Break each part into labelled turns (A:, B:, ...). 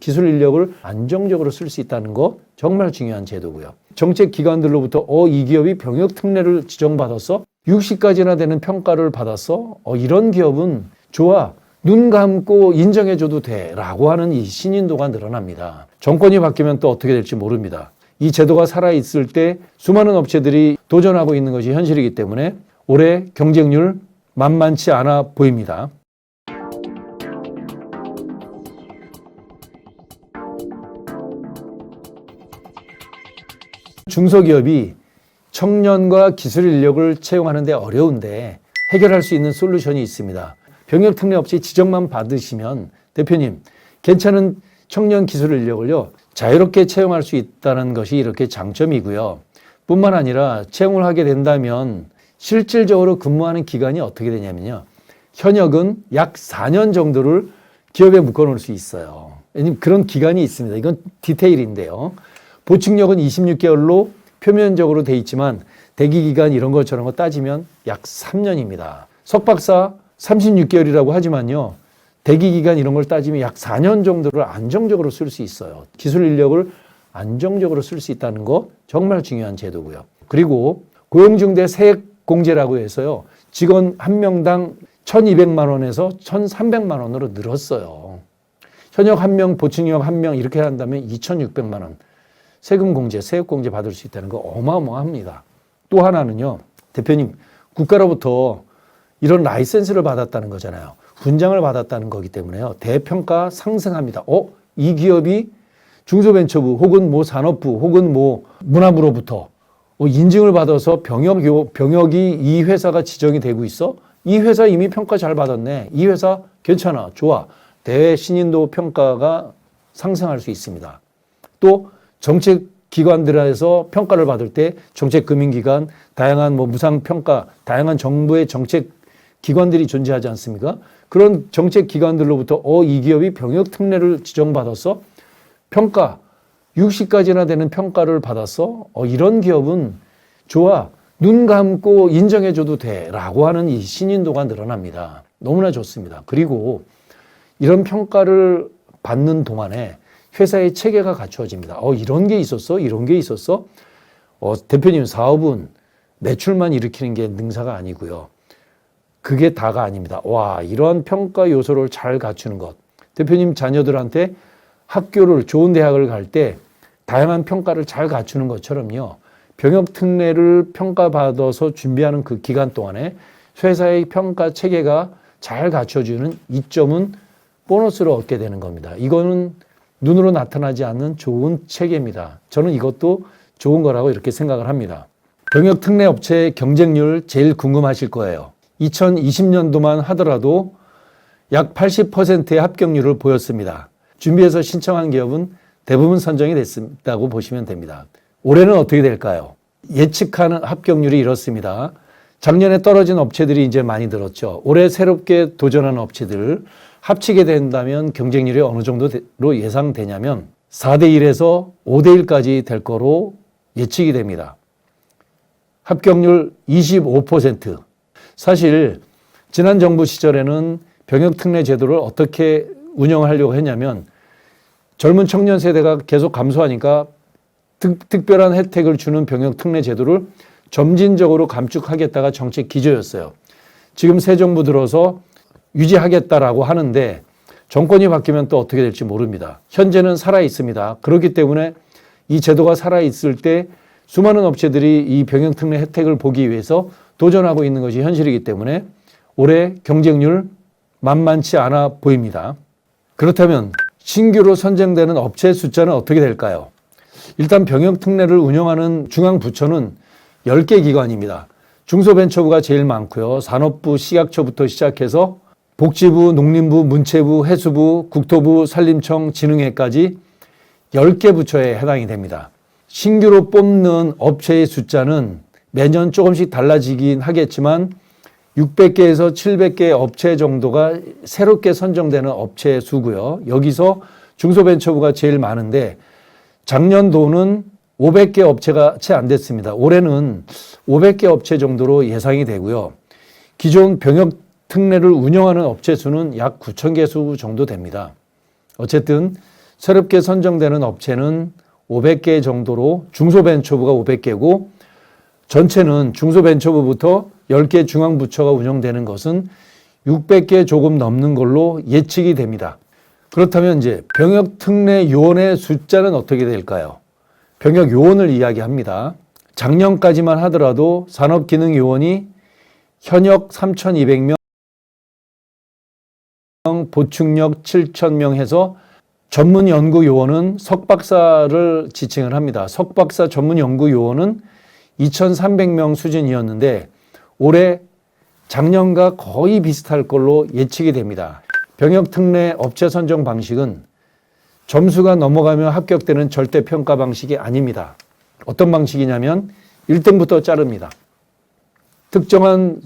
A: 기술 인력을 안정적으로 쓸 수 있다는 거 정말 중요한 제도고요. 정책 기관들로부터 이 기업이 병역 특례를 지정받았어? 60가지나 되는 평가를 받았어? 이런 기업은 좋아. 눈 감고 인정해줘도 돼. 라고 하는 이 신인도가 늘어납니다. 정권이 바뀌면 또 어떻게 될지 모릅니다. 이 제도가 살아있을 때 수많은 업체들이 도전하고 있는 것이 현실이기 때문에 올해 경쟁률 만만치 않아 보입니다. 중소기업이 청년과 기술 인력을 채용하는 데 어려운데 해결할 수 있는 솔루션이 있습니다. 병역 특례 없이 지정만 받으시면 대표님 괜찮은 청년 기술 인력을요 자유롭게 채용할 수 있다는 것이 이렇게 장점이고요. 뿐만 아니라 채용을 하게 된다면 실질적으로 근무하는 기간이 어떻게 되냐면요. 현역은 약 4년 정도를 기업에 묶어놓을 수 있어요. 왜냐면 그런 기간이 있습니다. 이건 디테일인데요. 보충력은 26개월로 표면적으로 돼 있지만 대기기간 이런 것처럼 따지면 약 3년입니다. 석박사 36개월이라고 하지만요. 대기기간 이런 걸 따지면 약 4년 정도를 안정적으로 쓸 수 있어요. 기술 인력을 안정적으로 쓸 수 있다는 거 정말 중요한 제도고요. 그리고 고용중대 세액공제라고 해서요. 직원 한 명당 1,200만 원에서 1,300만 원으로 늘었어요. 현역 한 명, 보충력 한 명 이렇게 한다면 2,600만 원. 세금 공제, 세액 공제 받을 수 있다는 거 어마어마합니다. 또 하나는요. 대표님, 국가로부터 이런 라이센스를 받았다는 거잖아요. 훈장을 받았다는 거기 때문에요. 대평가 상승합니다. 이 기업이 중소벤처부 혹은 산업부 혹은 문화부로부터 인증을 받아서 병역이 이 회사가 지정이 되고 있어? 이 회사 이미 평가 잘 받았네. 이 회사 괜찮아. 좋아. 대외 신인도 평가가 상승할 수 있습니다. 또 정책기관들에서 평가를 받을 때 정책금융기관, 다양한 무상평가, 다양한 정부의 정책기관들이 존재하지 않습니까? 그런 정책기관들로부터 이 기업이 병역특례를 지정받았어? 평가, 60가지나 되는 평가를 받았어? 이런 기업은 좋아. 눈 감고 인정해줘도 돼. 라고 하는 이 신인도가 늘어납니다. 너무나 좋습니다. 그리고 이런 평가를 받는 동안에 회사의 체계가 갖추어집니다. 이런 게 있었어? 이런 게 있었어? 대표님 사업은 매출만 일으키는 게 능사가 아니고요. 그게 다가 아닙니다. 이러한 평가 요소를 잘 갖추는 것. 대표님 자녀들한테 학교를 좋은 대학을 갈 때 다양한 평가를 잘 갖추는 것처럼요. 병역 특례를 평가받아서 준비하는 그 기간 동안에 회사의 평가 체계가 잘 갖춰주는 이점은 보너스를 얻게 되는 겁니다. 이거는 눈으로 나타나지 않는 좋은 체계입니다. 저는 이것도 좋은 거라고 이렇게 생각을 합니다. 병역 특례 업체의 경쟁률 제일 궁금하실 거예요. 2020년도만 하더라도 약 80%의 합격률을 보였습니다. 준비해서 신청한 기업은 대부분 선정이 됐다고 보시면 됩니다. 올해는 어떻게 될까요? 예측하는 합격률이 이렇습니다. 작년에 떨어진 업체들이 이제 많이 늘었죠. 올해 새롭게 도전하는 업체들 합치게 된다면 경쟁률이 어느 정도로 예상되냐면 4대1에서 5대1까지 될 거로 예측이 됩니다. 합격률 25%. 사실 지난 정부 시절에는 병역특례 제도를 어떻게 운영하려고 했냐면 젊은 청년 세대가 계속 감소하니까 특별한 혜택을 주는 병역특례 제도를 점진적으로 감축하겠다가 정책 기조였어요. 지금 새 정부 들어서 유지하겠다라고 하는데 정권이 바뀌면 또 어떻게 될지 모릅니다. 현재는 살아 있습니다. 그렇기 때문에 이 제도가 살아 있을 때 수많은 업체들이 이 병역특례 혜택을 보기 위해서 도전하고 있는 것이 현실이기 때문에 올해 경쟁률 만만치 않아 보입니다. 그렇다면 신규로 선정되는 업체 숫자는 어떻게 될까요? 일단 병역특례를 운영하는 중앙부처는 10개 기관입니다. 중소벤처부가 제일 많고요. 산업부, 식약처부터 시작해서 복지부, 농림부, 문체부, 해수부, 국토부, 산림청, 진흥회까지 10개 부처에 해당이 됩니다. 신규로 뽑는 업체의 숫자는 매년 조금씩 달라지긴 하겠지만 600개에서 700개 업체 정도가 새롭게 선정되는 업체 수고요. 여기서 중소벤처부가 제일 많은데 작년도는 500개 업체가 채 안 됐습니다. 올해는 500개 업체 정도로 예상이 되고요. 기존 병역 특례를 운영하는 업체 수는 약 9,000개 수 정도 됩니다. 어쨌든 새롭게 선정되는 업체는 500개 정도로 중소벤처부가 500개고 전체는 중소벤처부부터 10개 중앙부처가 운영되는 것은 600개 조금 넘는 걸로 예측이 됩니다. 그렇다면 이제 병역특례요원의 숫자는 어떻게 될까요? 병역요원을 이야기합니다. 작년까지만 하더라도 산업기능요원이 현역 3,200명, 보충력 7,000명 해서 전문연구요원은 석박사를 지칭을 합니다. 석박사 전문연구요원은 2,300명 수준이었는데 올해 작년과 거의 비슷할 걸로 예측이 됩니다. 병역특례 업체 선정 방식은 점수가 넘어가면 합격되는 절대 평가 방식이 아닙니다. 어떤 방식이냐면 1등부터 자릅니다. 특정한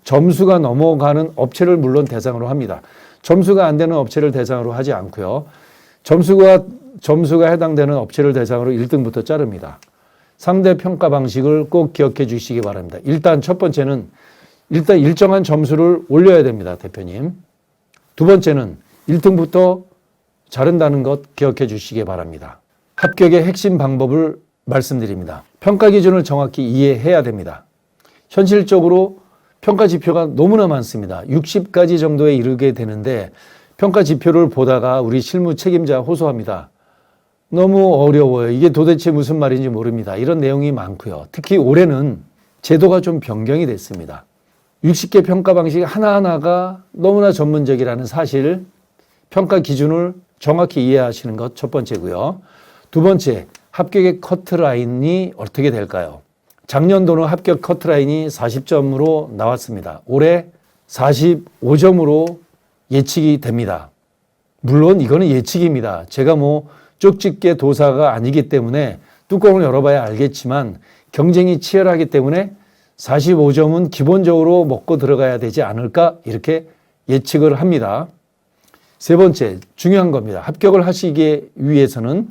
A: 점수가 넘어가는 업체를 물론 대상으로 합니다. 점수가 안 되는 업체를 대상으로 하지 않고요. 점수가 해당되는 업체를 대상으로 1등부터 자릅니다. 상대 평가 방식을 꼭 기억해 주시기 바랍니다. 일단 첫 번째는 일정한 점수를 올려야 됩니다, 대표님. 두 번째는 1등부터 자른다는 것 기억해 주시기 바랍니다. 합격의 핵심 방법을 말씀드립니다. 평가 기준을 정확히 이해해야 됩니다. 현실적으로 평가 지표가 너무나 많습니다. 60가지 정도에 이르게 되는데 평가 지표를 보다가 우리 실무 책임자 호소합니다. 너무 어려워요. 이게 도대체 무슨 말인지 모릅니다. 이런 내용이 많고요. 특히 올해는 제도가 좀 변경이 됐습니다. 60개 평가 방식 하나하나가 너무나 전문적이라는 사실, 평가 기준을 정확히 이해하시는 것 첫 번째고요. 두 번째, 합격의 커트라인이 어떻게 될까요? 작년도는 합격 커트라인이 40점으로 나왔습니다. 올해 45점으로 예측이 됩니다. 물론 이거는 예측입니다. 제가 쪽집게 도사가 아니기 때문에 뚜껑을 열어봐야 알겠지만 경쟁이 치열하기 때문에 45점은 기본적으로 먹고 들어가야 되지 않을까 이렇게 예측을 합니다. 세 번째, 중요한 겁니다. 합격을 하시기 위해서는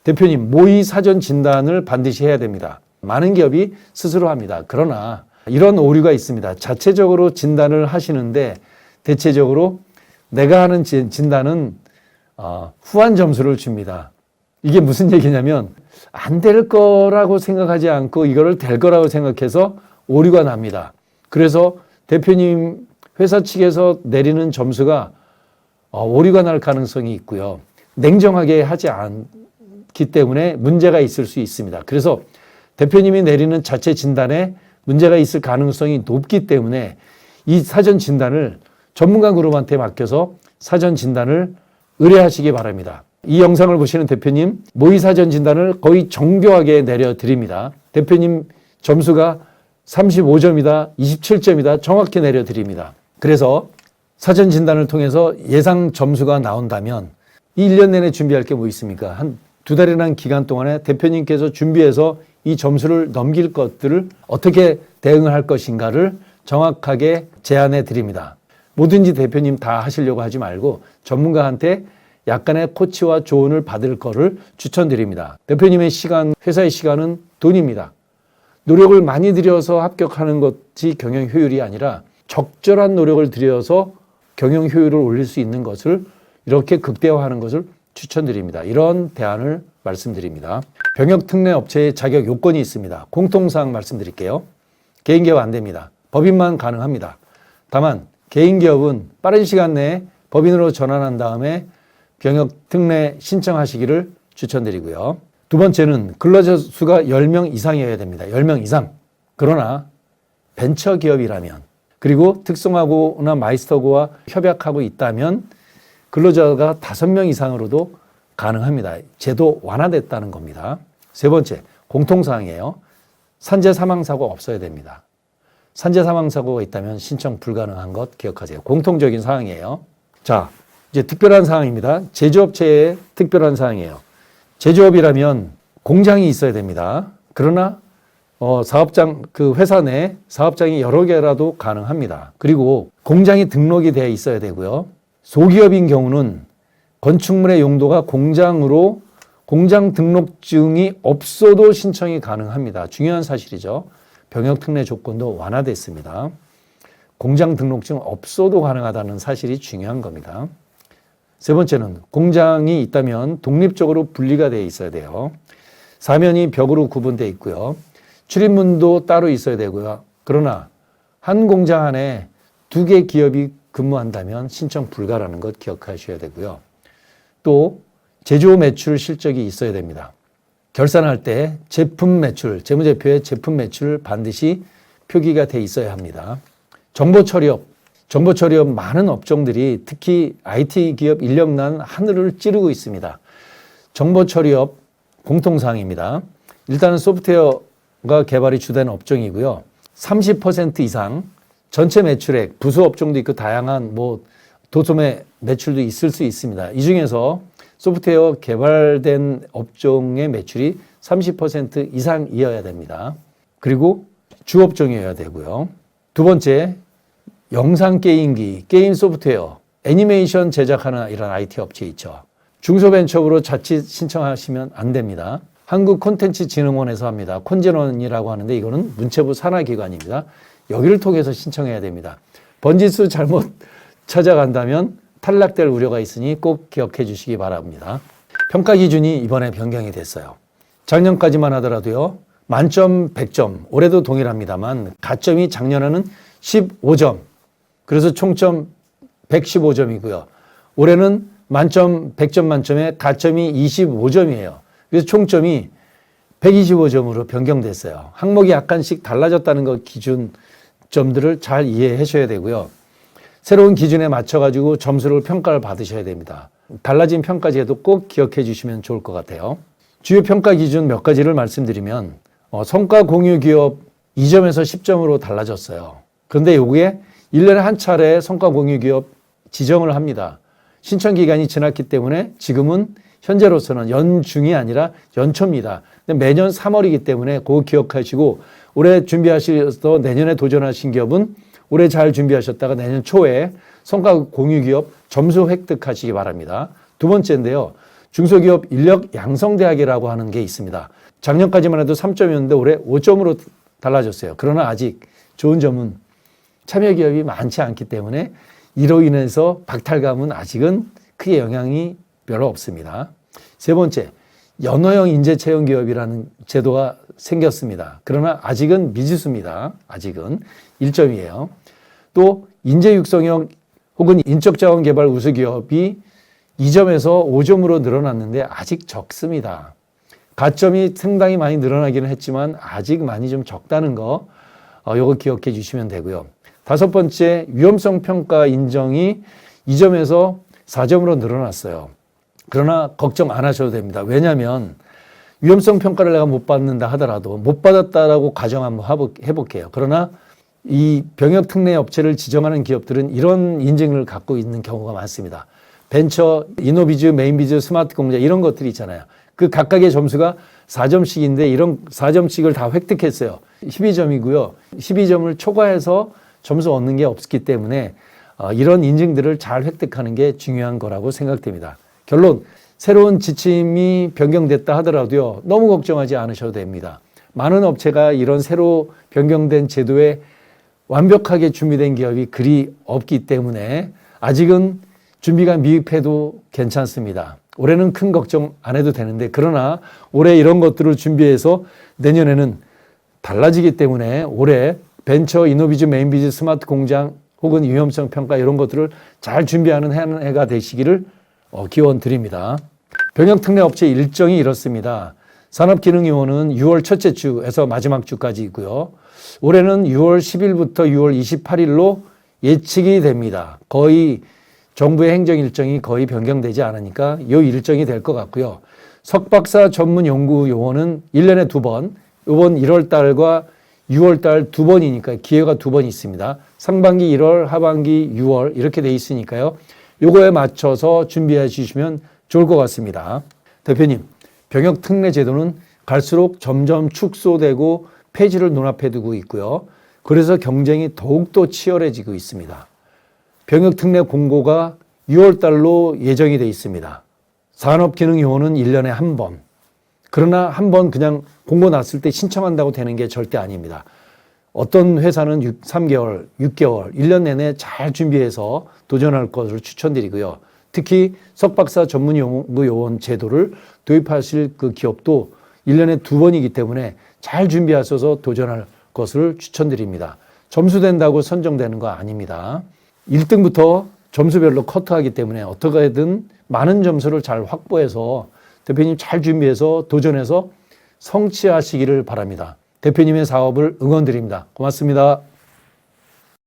A: 대표님 모의 사전 진단을 반드시 해야 됩니다. 많은 기업이 스스로 합니다. 그러나 이런 오류가 있습니다. 자체적으로 진단을 하시는데 대체적으로 내가 하는 진단은 후한 점수를 줍니다. 이게 무슨 얘기냐면 안 될 거라고 생각하지 않고 이거를 될 거라고 생각해서 오류가 납니다. 그래서 대표님 회사 측에서 내리는 점수가 오류가 날 가능성이 있고요. 냉정하게 하지 않기 때문에 문제가 있을 수 있습니다. 그래서 대표님이 내리는 자체 진단에 문제가 있을 가능성이 높기 때문에 이 사전 진단을 전문가 그룹한테 맡겨서 사전 진단을 의뢰하시기 바랍니다. 이 영상을 보시는 대표님 모의 사전 진단을 거의 정교하게 내려드립니다. 대표님 점수가 35점이다, 27점이다 정확히 내려드립니다. 그래서 사전 진단을 통해서 예상 점수가 나온다면 이 1년 내내 준비할 게 뭐 있습니까? 한 2달이라는 기간 동안에 대표님께서 준비해서 이 점수를 넘길 것들을 어떻게 대응을 할 것인가를 정확하게 제안해 드립니다. 뭐든지 대표님 다 하시려고 하지 말고 전문가한테 약간의 코치와 조언을 받을 거를 추천드립니다. 대표님의 시간, 회사의 시간은 돈입니다. 노력을 많이 들여서 합격하는 것이 경영 효율이 아니라 적절한 노력을 들여서 경영 효율을 올릴 수 있는 것을 이렇게 극대화하는 것을 추천드립니다. 이런 대안을 말씀드립니다. 병역특례 업체의 자격 요건이 있습니다. 공통사항 말씀드릴게요. 개인기업 안 됩니다. 법인만 가능합니다. 다만 개인기업은 빠른 시간 내에 법인으로 전환한 다음에 병역특례 신청하시기를 추천드리고요. 두 번째는 근로자 수가 10명 이상이어야 됩니다. 10명 이상. 그러나 벤처기업이라면 그리고 특성화고나 마이스터고와 협약하고 있다면 근로자가 5명 이상으로도 가능합니다. 제도 완화됐다는 겁니다. 세 번째, 공통사항이에요. 산재 사망사고 없어야 됩니다. 산재 사망사고가 있다면 신청 불가능한 것 기억하세요. 공통적인 사항이에요. 자, 이제 특별한 사항입니다. 제조업체의 특별한 사항이에요. 제조업이라면 공장이 있어야 됩니다. 그러나 사업장, 그 회사 내 사업장이 여러 개라도 가능합니다. 그리고 공장이 등록이 되어 있어야 되고요. 소기업인 경우는 건축물의 용도가 공장으로 공장 등록증이 없어도 신청이 가능합니다. 중요한 사실이죠. 병역특례 조건도 완화됐습니다. 공장 등록증 없어도 가능하다는 사실이 중요한 겁니다. 세 번째는 공장이 있다면 독립적으로 분리가 되어 있어야 돼요. 사면이 벽으로 구분되어 있고요. 출입문도 따로 있어야 되고요. 그러나 한 공장 안에 2개 기업이 근무한다면 신청 불가라는 것 기억하셔야 되고요. 또 제조 매출 실적이 있어야 됩니다. 결산할 때 제품 매출, 재무제표에 제품 매출 반드시 표기가 돼 있어야 합니다. 정보 처리업 많은 업종들이 특히 IT 기업 인력난 하늘을 찌르고 있습니다. 정보 처리업 공통사항입니다. 일단은 소프트웨어가 개발이 주된 업종이고요. 30% 이상 전체 매출액, 부수 업종도 있고 다양한 도소매 매출도 있을 수 있습니다. 이 중에서 소프트웨어 개발된 업종의 매출이 30% 이상이어야 됩니다. 그리고 주업종이어야 되고요. 두 번째, 영상 게임기, 게임 소프트웨어, 애니메이션 제작하는 이런 IT 업체 있죠. 중소벤처업으로 자칫 신청하시면 안 됩니다. 한국콘텐츠진흥원에서 합니다. 콘진원이라고 하는데 이거는 문체부 산하기관입니다. 여기를 통해서 신청해야 됩니다. 번지수 잘못 찾아간다면 탈락될 우려가 있으니 꼭 기억해 주시기 바랍니다. 평가 기준이 이번에 변경이 됐어요. 작년까지만 하더라도요. 만점 100점, 올해도 동일합니다만 가점이 작년에는 15점, 그래서 총점 115점이고요. 올해는 만점 100점 만점에 가점이 25점이에요. 그래서 총점이 125점으로 변경됐어요. 항목이 약간씩 달라졌다는 것 기준점들을 잘 이해하셔야 되고요. 새로운 기준에 맞춰가지고 점수를 평가를 받으셔야 됩니다. 달라진 평가제도 꼭 기억해 주시면 좋을 것 같아요. 주요 평가 기준 몇 가지를 말씀드리면 성과 공유 기업 2점에서 10점으로 달라졌어요. 그런데 이게 1년에 한 차례 성과 공유 기업 지정을 합니다. 신청 기간이 지났기 때문에 지금은 현재로서는 연중이 아니라 연초입니다. 근데 매년 3월이기 때문에 그거 기억하시고 올해 준비하셔서 내년에 도전하신 기업은 올해 잘 준비하셨다가 내년 초에 성과 공유 기업 점수 획득하시기 바랍니다. 두 번째인데요. 중소기업 인력 양성대학이라고 하는 게 있습니다. 작년까지만 해도 3점이었는데 올해 5점으로 달라졌어요. 그러나 아직 좋은 점은 참여 기업이 많지 않기 때문에 이로 인해서 박탈감은 아직은 크게 영향이 별로 없습니다. 세 번째, 연어형 인재 채용 기업이라는 제도가 생겼습니다. 그러나 아직은 미지수입니다. 아직은 1점이에요. 또 인재 육성형 혹은 인적자원 개발 우수 기업이 2점에서 5점으로 늘어났는데 아직 적습니다. 가점이 상당히 많이 늘어나기는 했지만 아직 많이 좀 적다는 거 이거 기억해 주시면 되고요. 다섯 번째, 위험성 평가 인정이 2점에서 4점으로 늘어났어요. 그러나 걱정 안 하셔도 됩니다. 왜냐하면 위험성 평가를 내가 못 받는다 하더라도 못 받았다라고 가정 한번 해볼게요. 그러나 이 병역 특례 업체를 지정하는 기업들은 이런 인증을 갖고 있는 경우가 많습니다. 벤처, 이노비즈, 메인비즈, 스마트 공장 이런 것들이 있잖아요. 그 각각의 점수가 4점씩인데 이런 4점씩을 다 획득했어요. 12점이고요. 12점을 초과해서 점수 얻는 게 없기 때문에 이런 인증들을 잘 획득하는 게 중요한 거라고 생각됩니다. 결론, 새로운 지침이 변경됐다 하더라도요. 너무 걱정하지 않으셔도 됩니다. 많은 업체가 이런 새로 변경된 제도에 완벽하게 준비된 기업이 그리 없기 때문에 아직은 준비가 미흡해도 괜찮습니다. 올해는 큰 걱정 안 해도 되는데 그러나 올해 이런 것들을 준비해서 내년에는 달라지기 때문에 올해 벤처, 이노비즈, 메인비즈, 스마트 공장 혹은 위험성 평가 이런 것들을 잘 준비하는 한 해가 되시기를 기원 드립니다. 병역 특례 업체 일정이 이렇습니다. 산업기능위원회는 6월 첫째 주에서 마지막 주까지 있고요. 올해는 6월 10일부터 6월 28일로 예측이 됩니다. 거의 정부의 행정 일정이 거의 변경되지 않으니까 이 일정이 될 것 같고요. 석박사 전문연구요원은 1년에 2번, 이번 1월 달과 6월 달 2번이니까 기회가 2번 있습니다. 상반기 1월, 하반기 6월 이렇게 돼 있으니까요. 요거에 맞춰서 준비해 주시면 좋을 것 같습니다. 대표님, 병역 특례 제도는 갈수록 점점 축소되고 폐지를 눈앞에 두고 있고요. 그래서 경쟁이 더욱더 치열해지고 있습니다. 병역 특례 공고가 6월 달로 예정이 돼 있습니다. 산업기능요원은 1년에 한 번. 그러나 한 번 그냥 공고 났을 때 신청한다고 되는 게 절대 아닙니다. 어떤 회사는 3개월, 6개월, 1년 내내 잘 준비해서 도전할 것을 추천드리고요. 특히 석박사 전문 연구 요원 제도를 도입하실 그 기업도 1년에 2번이기 때문에 잘 준비하셔서 도전할 것을 추천드립니다. 점수 된다고 선정되는 거 아닙니다. 1등부터 점수별로 커트하기 때문에 어떻게든 많은 점수를 잘 확보해서 대표님 잘 준비해서 도전해서 성취하시기를 바랍니다. 대표님의 사업을 응원드립니다. 고맙습니다.